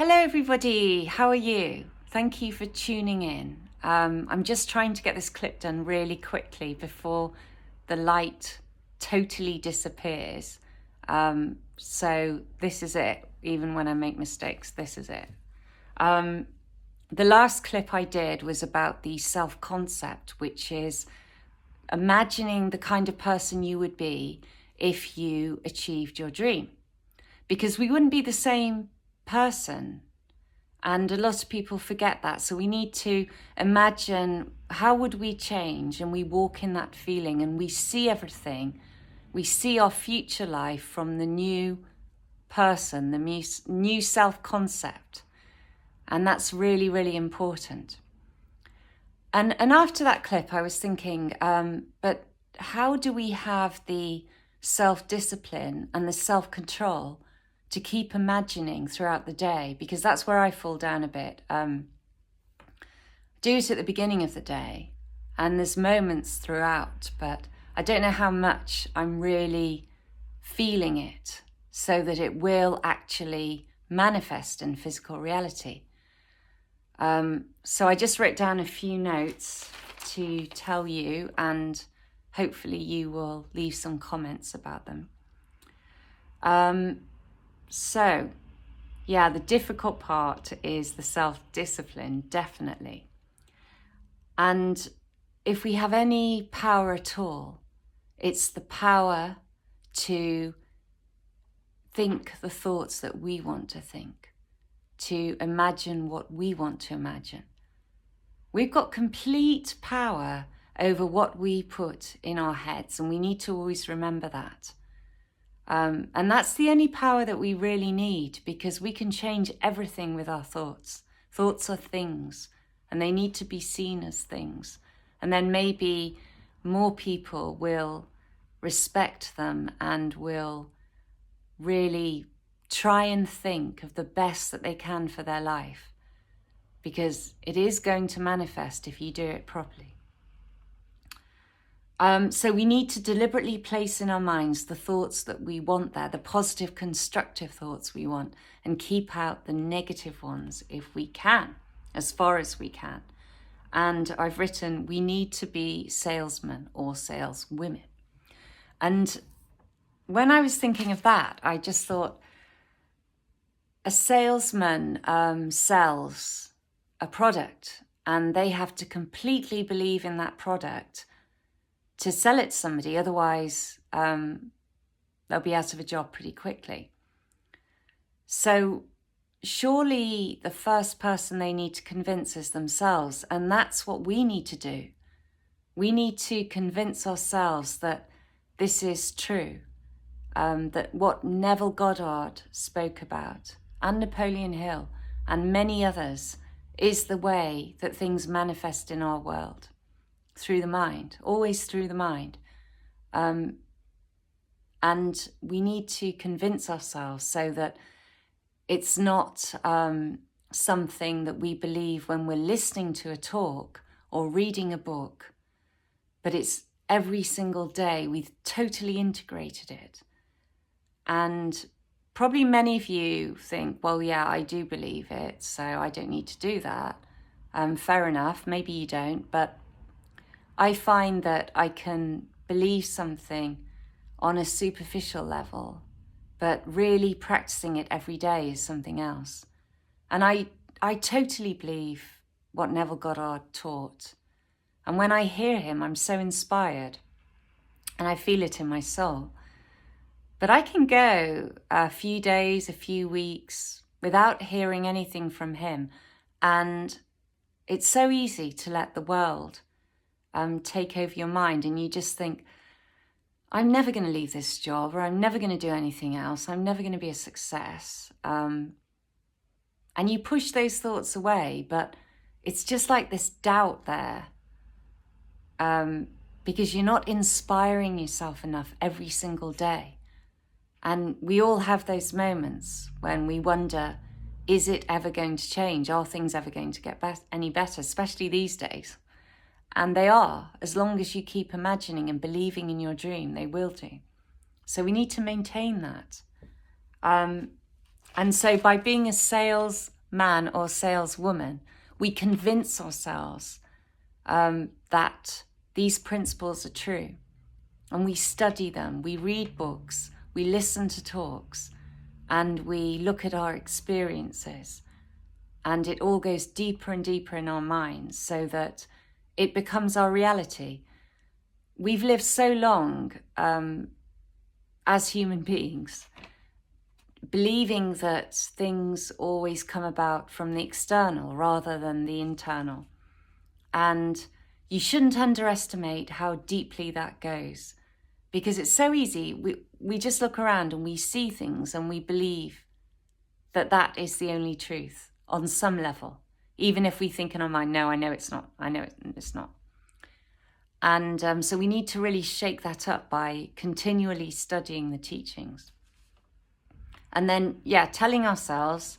Hello everybody, how are you? Thank you for tuning in. I'm just trying to get this clip done really quickly before the light totally disappears. So this is it. Even when I make mistakes, this is it. The last clip I did was about the self-concept, which is imagining the kind of person you would be if you achieved your dream. Because we wouldn't be the same person. And a lot of people forget that. So we need to imagine, how would we change? And we walk in that feeling and we see everything. We see our future life from the new person, the new self-concept. And that's really, really important. And after that clip, I was thinking, but how do we have the self-discipline and the self-control to keep imagining throughout the day? Because that's where I fall down a bit. Do it at the beginning of the day, and there's moments throughout, but I don't know how much I'm really feeling it so that it will actually manifest in physical reality. So I just wrote down a few notes to tell you, and hopefully you will leave some comments about them. So, yeah, the difficult part is the self-discipline, definitely. And if we have any power at all, it's the power to think the thoughts that we want to think, to imagine what we want to imagine. We've got complete power over what we put in our heads, and we need to always remember that. And that's the only power that we really need, because we can change everything with our thoughts. Thoughts are things, and they need to be seen as things. And then maybe more people will respect them and will really try and think of the best that they can for their life, because it is going to manifest if you do it properly. So we need to deliberately place in our minds the thoughts that we want there, the positive, constructive thoughts we want, and keep out the negative ones if we can, as far as we can. And I've written, we need to be salesmen or saleswomen. And when I was thinking of that, I just thought, a salesman sells a product, and they have to completely believe in that product to sell it to somebody. Otherwise, they'll be out of a job pretty quickly. So surely the first person they need to convince is themselves, and that's what we need to do. We need to convince ourselves that this is true, that what Neville Goddard spoke about, and Napoleon Hill, and many others, is the way that things manifest in our world. Through the mind, always through the mind. And we need to convince ourselves so that it's not something that we believe when we're listening to a talk or reading a book, but it's every single day we've totally integrated it. And probably many of you think, well, yeah, I do believe it, so I don't need to do that. Fair enough, maybe you don't, but I find that I can believe something on a superficial level, but really practicing it every day is something else. And I totally believe what Neville Goddard taught. And when I hear him, I'm so inspired, and I feel it in my soul. But I can go a few days, a few weeks without hearing anything from him. And it's so easy to let the world take over your mind, and you just think, I'm never going to leave this job, or I'm never going to do anything else. I'm never going to be a success. And you push those thoughts away, but it's just like this doubt there, because you're not inspiring yourself enough every single day. And we all have those moments when we wonder, is it ever going to change? Are things ever going to get any better, especially these days? And they are. As long as you keep imagining and believing in your dream, they will do. So we need to maintain that. And so by being a salesman or saleswoman, we convince ourselves that these principles are true. And we study them, we read books, we listen to talks, and we look at our experiences. And it all goes deeper and deeper in our minds so that it becomes our reality. We've lived so long as human beings, believing that things always come about from the external rather than the internal. And you shouldn't underestimate how deeply that goes, because it's so easy. We just look around and we see things and we believe that that is the only truth on some level, even if we think in our mind, no, I know it's not. I know it's not. And so we need to really shake that up by continually studying the teachings. And then, telling ourselves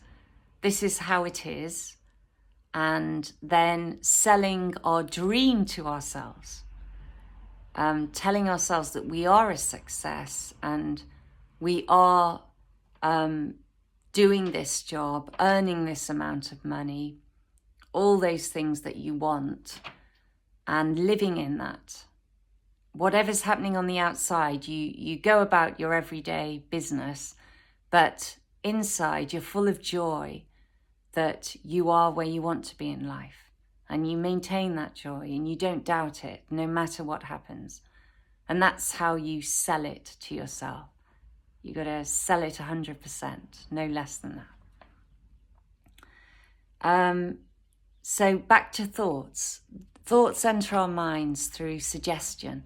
this is how it is, and then selling our dream to ourselves, telling ourselves that we are a success and we are doing this job, earning this amount of money, all those things that you want, and living in that. Whatever's happening on the outside, you go about your everyday business, but inside you're full of joy that you are where you want to be in life, and you maintain that joy and you don't doubt it no matter what happens. And that's how you sell it to yourself. You got to sell it 100%, no less than that. So back to thoughts. Thoughts enter our minds through suggestion,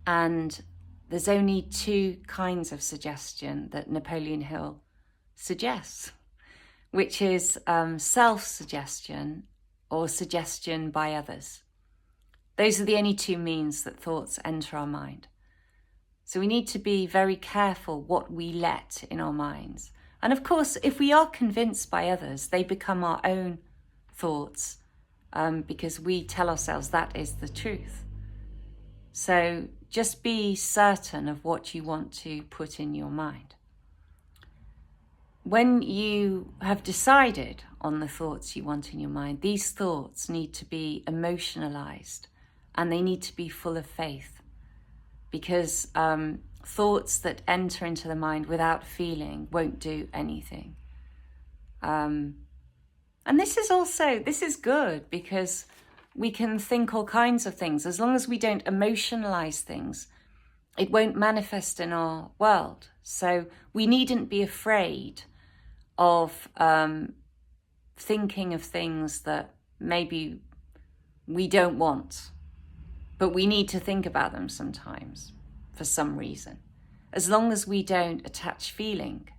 and there's only two kinds of suggestion that Napoleon Hill suggests, which is self-suggestion or suggestion by others. Those are the only two means that thoughts enter our mind. So we need to be very careful what we let in our minds. And of course, if we are convinced by others, they become our own thoughts, because we tell ourselves that is the truth. So just be certain of what you want to put in your mind. When you have decided on the thoughts you want in your mind, these thoughts need to be emotionalized and they need to be full of faith, because thoughts that enter into the mind without feeling won't do anything. And this is good, because we can think all kinds of things. As long as we don't emotionalize things, it won't manifest in our world. So we needn't be afraid of thinking of things that maybe we don't want, but we need to think about them sometimes for some reason. As long as we don't attach feeling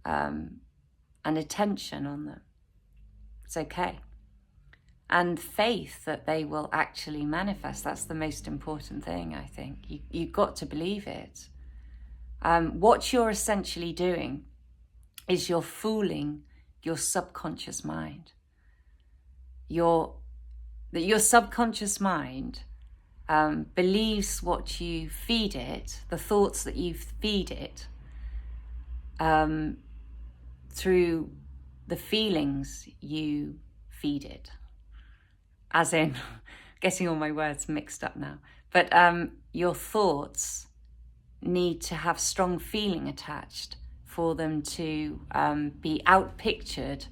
and attention on them, it's okay. And faith that they will actually manifest, that's the most important thing, I think. You've got to believe it. What you're essentially doing is you're fooling your subconscious mind. Your subconscious mind believes what you feed it, the thoughts that you feed it, through the feelings you feed it. As in, getting all my words mixed up now. But your thoughts need to have strong feeling attached for them to be outpictured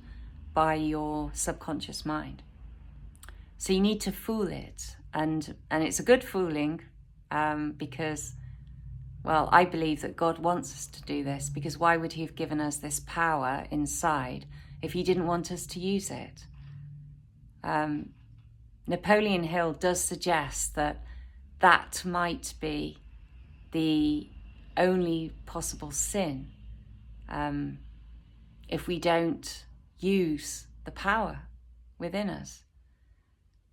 by your subconscious mind. So you need to fool it. And it's a good fooling because, well, I believe that God wants us to do this, because why would he have given us this power inside if he didn't want us to use it? Napoleon Hill does suggest that that might be the only possible sin if we don't use the power within us.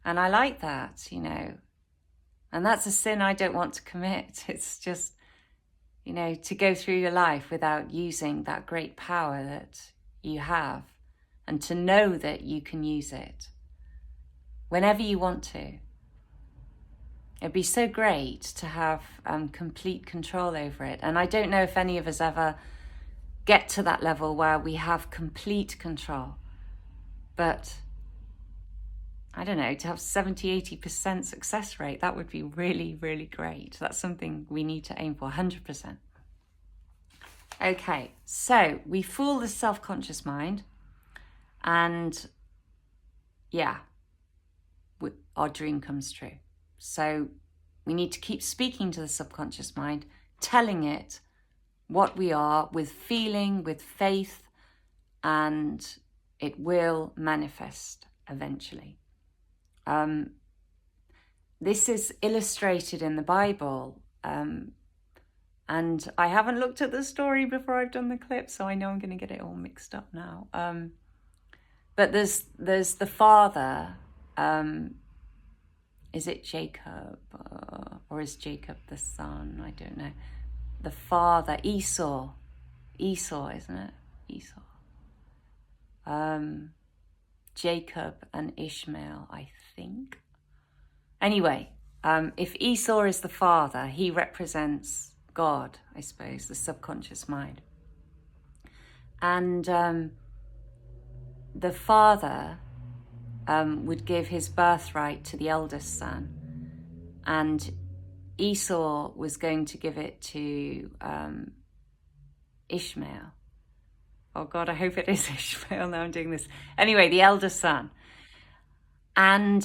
And I like that, and that's a sin I don't want to commit. It's just, to go through your life without using that great power that you have, and to know that you can use it whenever you want to. It'd be so great to have complete control over it. And I don't know if any of us ever get to that level where we have complete control. But I don't know, to have 70-80% success rate, that would be really, really great. That's something we need to aim for, 100%. Okay, so we fool the self-conscious mind, and yeah, our dream comes true. So we need to keep speaking to the subconscious mind, telling it what we are with feeling, with faith, and it will manifest eventually. This is illustrated in the Bible, and I haven't looked at the story before I've done the clip, so I know I'm going to get it all mixed up now. But there's the father. Is it Jacob or is Jacob the son? I don't know. The father, Esau, isn't it? Esau. Jacob and Ishmael, I think. Anyway, if Esau is the father, he represents God, I suppose, the subconscious mind. And the father would give his birthright to the eldest son, and Esau was going to give it to Ishmael. Oh God, I hope it is Ishmael. Now I'm doing this. Anyway, the eldest son. And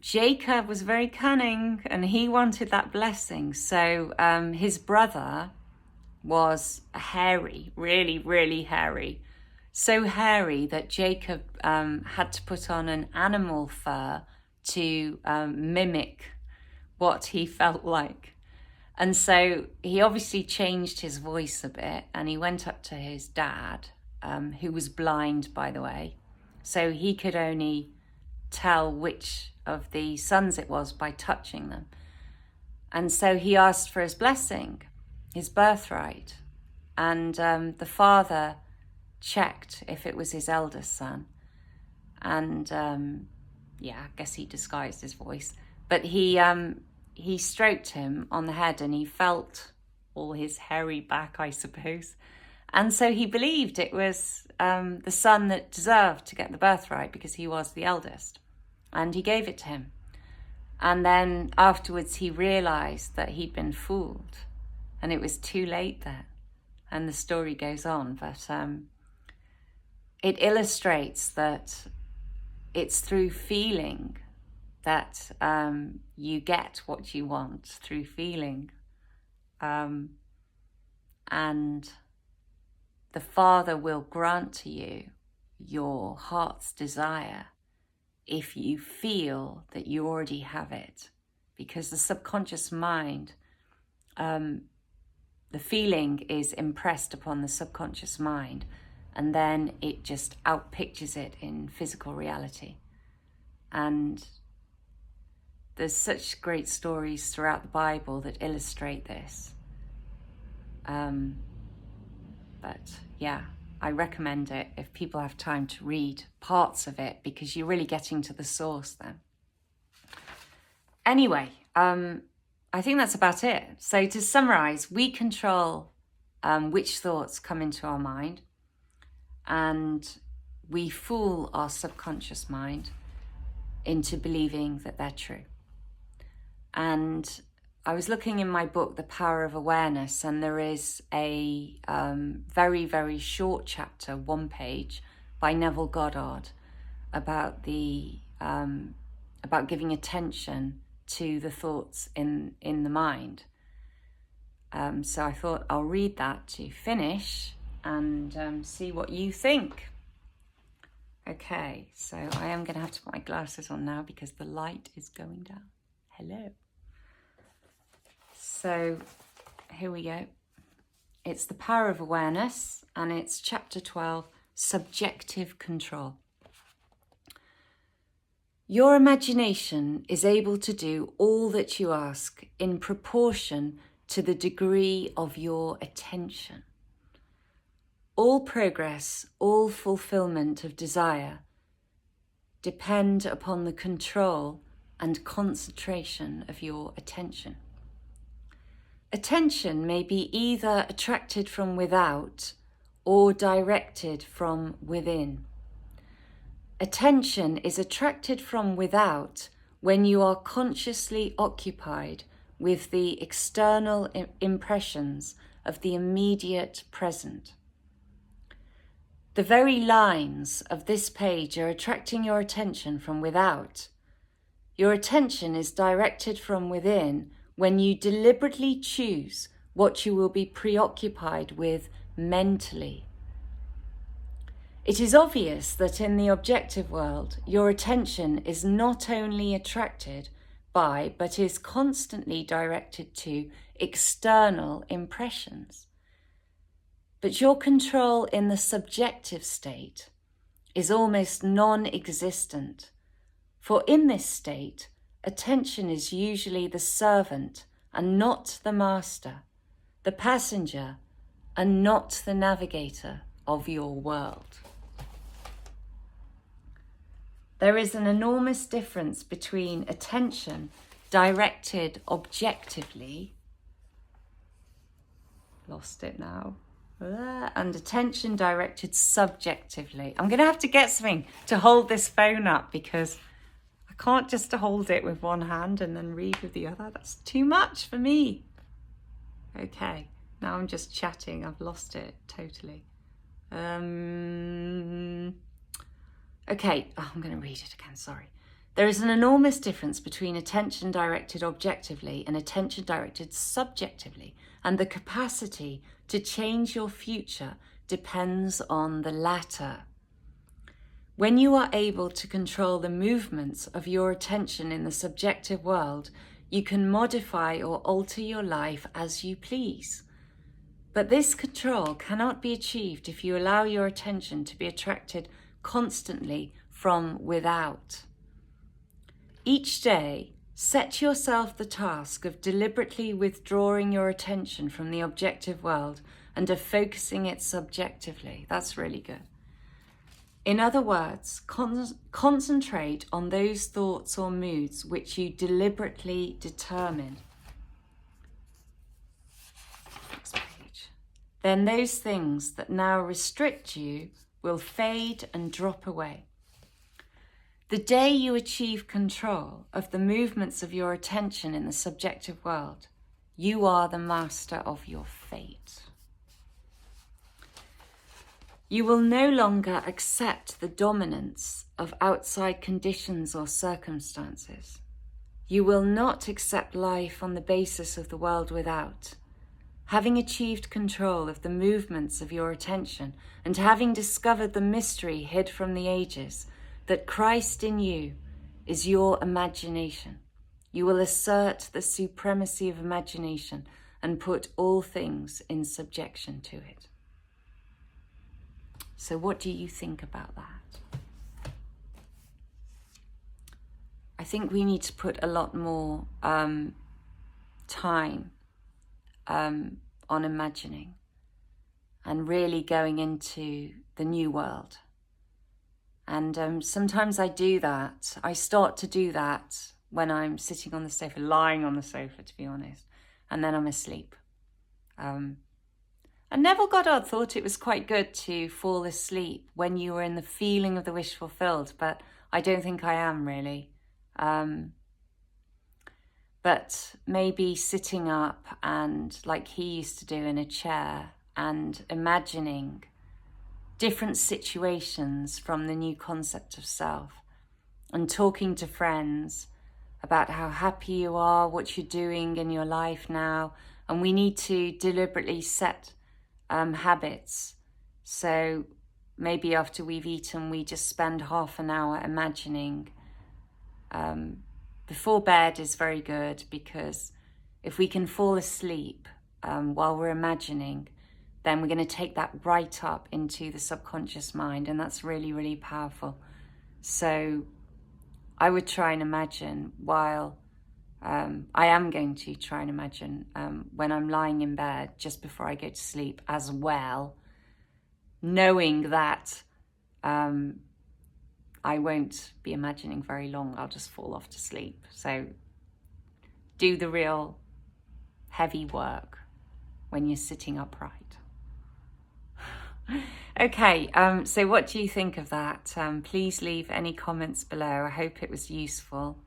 Jacob was very cunning, and he wanted that blessing. So his brother was hairy, really, really hairy. So hairy that Jacob had to put on an animal fur to mimic what he felt like. And so he obviously changed his voice a bit, and he went up to his dad, who was blind, by the way. So he could only tell which of the sons it was by touching them. And so he asked for his blessing, his birthright. And the father checked if it was his eldest son. And yeah, I guess he disguised his voice. But he stroked him on the head, and he felt all his hairy back, I suppose. And so he believed it was the son that deserved to get the birthright because he was the eldest. And he gave it to him. And then afterwards he realized that he'd been fooled, and it was too late then. And the story goes on, but it illustrates that it's through feeling that you get what you want, through feeling. And the Father will grant to you your heart's desire if you feel that you already have it. Because the subconscious mind, the feeling is impressed upon the subconscious mind, and then it just outpictures it in physical reality. And there's such great stories throughout the Bible that illustrate this. But yeah, I recommend it if people have time to read parts of it, because you're really getting to the source then. Anyway, I think that's about it. So to summarize, we control which thoughts come into our mind, and we fool our subconscious mind into believing that they're true. And I was looking in my book, The Power of Awareness, and there is a very, very short chapter, 1 page, by Neville Goddard about about giving attention to the thoughts in the mind. So I thought I'll read that to finish and see what you think. Okay, so I am going to have to put my glasses on now because the light is going down. Hello. So here we go. It's The Power of Awareness, and it's chapter 12, Subjective Control. Your imagination is able to do all that you ask in proportion to the degree of your attention. All progress, all fulfillment of desire depend upon the control and concentration of your attention. Attention may be either attracted from without or directed from within. Attention is attracted from without when you are consciously occupied with the external impressions of the immediate present. The very lines of this page are attracting your attention from without. Your attention is directed from within when you deliberately choose what you will be preoccupied with mentally. It is obvious that in the objective world, your attention is not only attracted by, but is constantly directed to external impressions. But your control in the subjective state is almost non-existent, for in this state, attention is usually the servant and not the master, the passenger and not the navigator of your world. There is an enormous difference between attention directed objectively, lost it now, and attention directed subjectively. I'm going to have to get something to hold this phone up because I can't just hold it with one hand and then read with the other. That's too much for me. Okay, now I'm just chatting. I've lost it totally. Okay, I'm going to read it again, sorry. There is an enormous difference between attention directed objectively and attention directed subjectively, and the capacity to change your future depends on the latter. When you are able to control the movements of your attention in the subjective world, you can modify or alter your life as you please. But this control cannot be achieved if you allow your attention to be attracted constantly from without. Each day, set yourself the task of deliberately withdrawing your attention from the objective world and of focusing it subjectively. That's really good. In other words, concentrate on those thoughts or moods which you deliberately determine. Next page. Then those things that now restrict you will fade and drop away. The day you achieve control of the movements of your attention in the subjective world, you are the master of your fate. You will no longer accept the dominance of outside conditions or circumstances. You will not accept life on the basis of the world without. Having achieved control of the movements of your attention and having discovered the mystery hid from the ages, that Christ in you is your imagination, you will assert the supremacy of imagination and put all things in subjection to it. So what do you think about that? I think we need to put a lot more time on imagining and really going into the new world. And sometimes I do that. I start to do that when I'm sitting on the sofa, lying on the sofa, to be honest, and then I'm asleep. And Neville Goddard thought it was quite good to fall asleep when you were in the feeling of the wish fulfilled, but I don't think I am really. But maybe sitting up and like he used to do in a chair and imagining different situations from the new concept of self and talking to friends about how happy you are, what you're doing in your life now. And we need to deliberately set habits. So maybe after we've eaten, we just spend half an hour imagining. Before bed is very good because if we can fall asleep while we're imagining, then we're going to take that right up into the subconscious mind, and that's really, really powerful. So I would try and imagine while I am going to try and imagine when I'm lying in bed just before I go to sleep as well, knowing that I won't be imagining very long. I'll just fall off to sleep. So do the real heavy work when you're sitting upright. Okay, so what do you think of that? Please leave any comments below. I hope it was useful.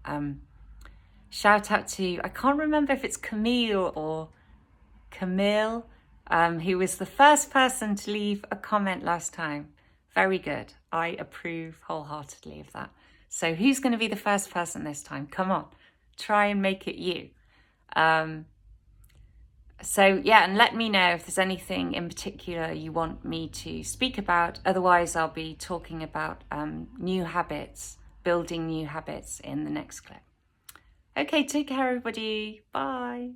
Shout out to, I can't remember if it's Camille or Camille, who was the first person to leave a comment last time. Very good. I approve wholeheartedly of that. So who's going to be the first person this time? Come on, try and make it you. So yeah, and let me know if there's anything in particular you want me to speak about. Otherwise, I'll be talking about new habits, building new habits in the next clip. Okay, take care, everybody. Bye.